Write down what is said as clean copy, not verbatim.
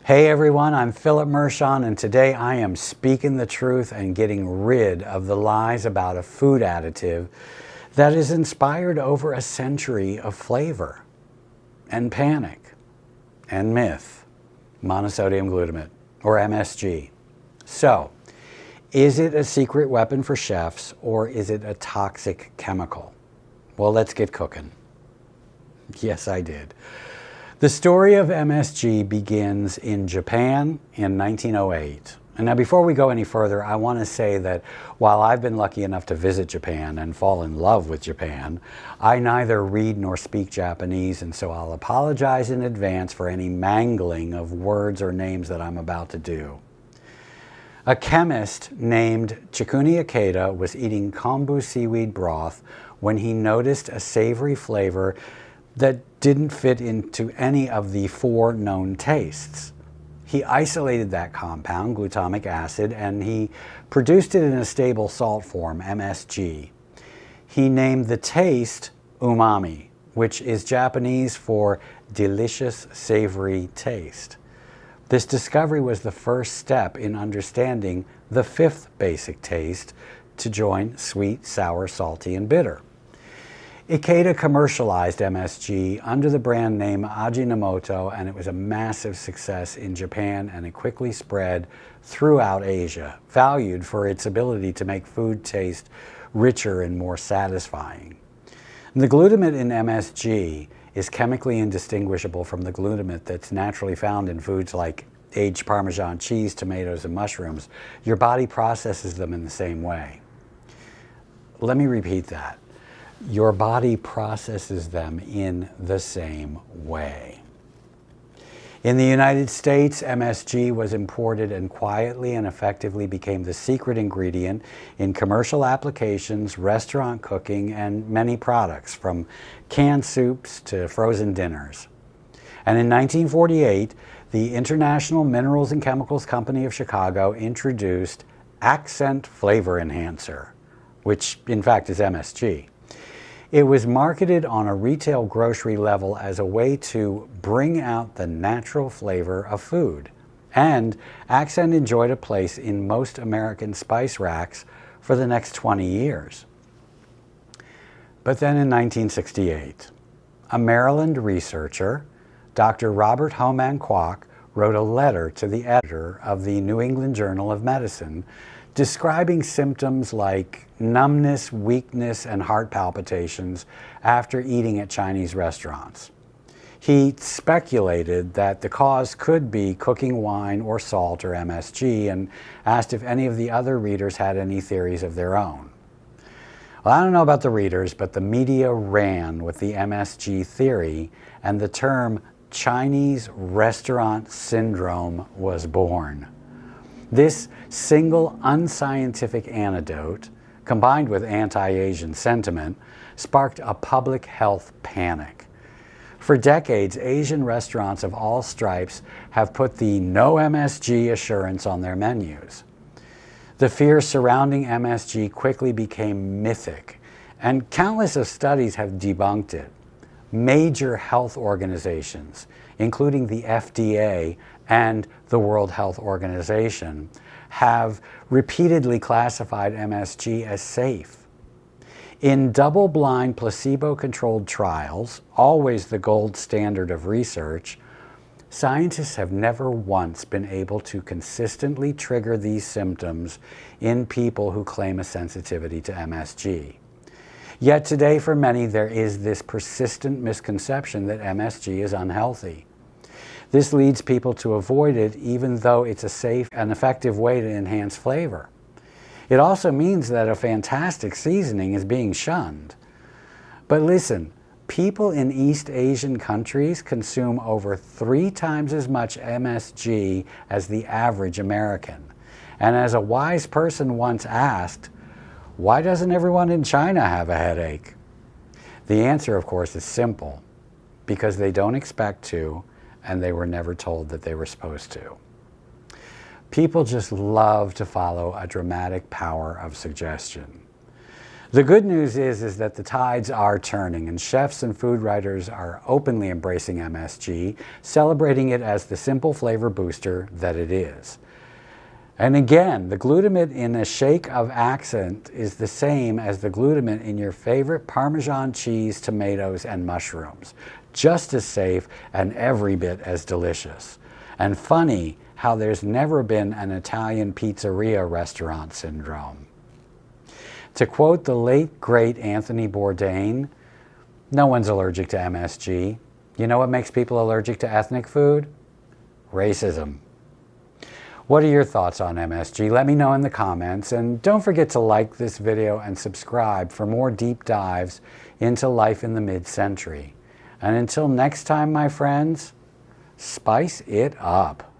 Hey everyone, I'm Philip Mershon, and today I am speaking the truth and getting rid of the lies about a food additive that has inspired over a century of flavor and panic and myth, monosodium glutamate, or MSG. So, is it a secret weapon for chefs, or is it a toxic chemical? Well, let's get cooking. Yes, I did. The story of MSG begins in Japan in 1908. And now before we go any further, I want to say that while I've been lucky enough to visit Japan and fall in love with Japan, I neither read nor speak Japanese, and so I'll apologize in advance for any mangling of words or names that I'm about to do. A chemist named Kikunae Ikeda was eating kombu seaweed broth when he noticed a savory flavor that didn't fit into any of the 4 known tastes. He isolated that compound, glutamic acid, and he produced it in a stable salt form, MSG. He named the taste umami, which is Japanese for delicious savory taste. This discovery was the first step in understanding the 5th basic taste to join sweet, sour, salty, and bitter. Ikeda commercialized MSG under the brand name Ajinomoto, and it was a massive success in Japan, and it quickly spread throughout Asia, valued for its ability to make food taste richer and more satisfying. And the glutamate in MSG is chemically indistinguishable from the glutamate that's naturally found in foods like aged Parmesan cheese, tomatoes, and mushrooms. Your body processes them in the same way. Let me repeat that. Your body processes them in the same way. In the United States, MSG was imported and quietly and effectively became the secret ingredient in commercial applications, restaurant cooking, and many products, from canned soups to frozen dinners. And in 1948, the International Minerals and Chemicals Company of Chicago introduced Accent Flavor Enhancer, which in fact is MSG. It was marketed on a retail grocery level as a way to bring out the natural flavor of food. And Accent enjoyed a place in most American spice racks for the next 20 years. But then in 1968, a Maryland researcher, Dr. Robert Homan Kwok, wrote a letter to the editor of the New England Journal of Medicine describing symptoms like numbness, weakness, and heart palpitations after eating at Chinese restaurants. He speculated that the cause could be cooking wine or salt or MSG, and asked if any of the other readers had any theories of their own. Well, I don't know about the readers, but the media ran with the MSG theory, and the term Chinese restaurant syndrome was born. This single unscientific antidote, combined with anti-Asian sentiment, sparked a public health panic. For decades, Asian restaurants of all stripes have put the no MSG assurance on their menus. The fear surrounding MSG quickly became mythic, and countless of studies have debunked it. Major health organizations, including the FDA and the World Health Organization, have repeatedly classified MSG as safe. In double-blind, placebo-controlled trials, always the gold standard of research, scientists have never once been able to consistently trigger these symptoms in people who claim a sensitivity to MSG. Yet today, for many, there is this persistent misconception that MSG is unhealthy. This leads people to avoid it, even though it's a safe and effective way to enhance flavor. It also means that a fantastic seasoning is being shunned. But listen, people in East Asian countries consume over 3 times as much MSG as the average American. And as a wise person once asked, why doesn't everyone in China have a headache? The answer, of course, is simple: because they don't expect to, and they were never told that they were supposed to. People just love to follow a dramatic power of suggestion. The good news is that the tides are turning, and chefs and food writers are openly embracing MSG, celebrating it as the simple flavor booster that it is. And again, the glutamate in a shake of accent is the same as the glutamate in your favorite Parmesan cheese, tomatoes, and mushrooms. Just as safe and every bit as delicious. And funny how there's never been an Italian pizzeria restaurant syndrome. To quote the late, great Anthony Bourdain, no one's allergic to MSG. You know what makes people allergic to ethnic food? Racism. What are your thoughts on MSG? Let me know in the comments, and don't forget to like this video and subscribe for more deep dives into life in the mid-century. And until next time, my friends, spice it up.